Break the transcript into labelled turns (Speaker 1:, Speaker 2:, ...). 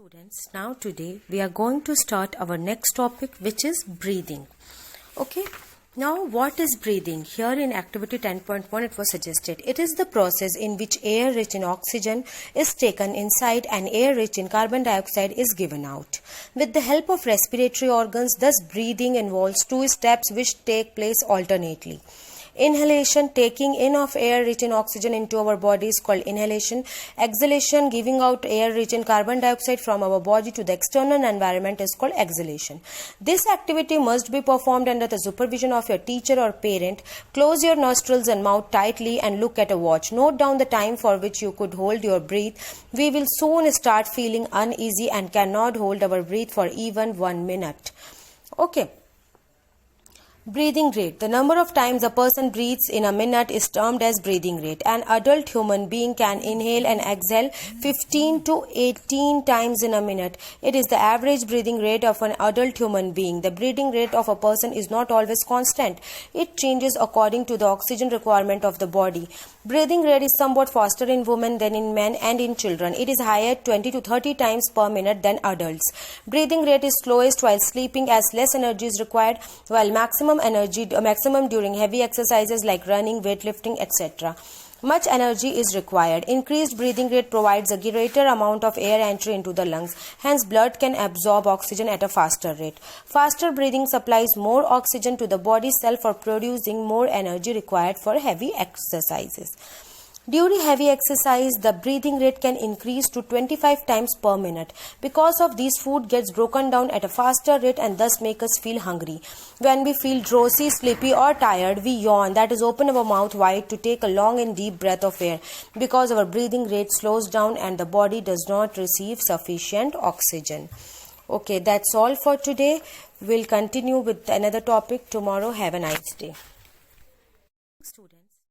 Speaker 1: Students, now today we are going to start our next topic, which is breathing. Okay, now what is breathing? Here in activity 10.1 it was suggested it is the process in which air rich in oxygen is taken inside and air rich in carbon dioxide is given out. With the help of respiratory organs, thus breathing involves two steps which take place alternately. Inhalation, taking in of air rich in oxygen into our body, is called inhalation. Exhalation, giving out air rich in carbon dioxide from our body to the external environment, is called exhalation. This activity must be performed under the supervision of your teacher or parent. Close your nostrils and mouth tightly and look at a watch. Note down the time for which you could hold your breath. We will soon start feeling uneasy and cannot hold our breath for even 1 minute. Okay. Breathing rate. The number of times a person breathes in a minute is termed as breathing rate. An adult human being can inhale and exhale 15 to 18 times in a minute. It is the average breathing rate of an adult human being. The breathing rate of a person is not always constant. It changes according to the oxygen requirement of the body. Breathing rate is somewhat faster in women than in men and in children. It is higher 20 to 30 times per minute than adults. Breathing rate is slowest while sleeping as less energy is required, while maximum during heavy exercises like running, weightlifting, etc. Much energy is required. Increased breathing rate provides a greater amount of air entry into the lungs. Hence, blood can absorb oxygen at a faster rate. Faster breathing supplies more oxygen to the body cell for producing more energy required for heavy exercises. During heavy exercise, the breathing rate can increase to 25 times per minute. Because of this, food gets broken down at a faster rate and thus make us feel hungry. When we feel drowsy, sleepy or tired, we yawn, that is open our mouth wide to take a long and deep breath of air, because our breathing rate slows down and the body does not receive sufficient oxygen. Okay, that's all for today. We'll continue with another topic tomorrow. Have a nice day. Student.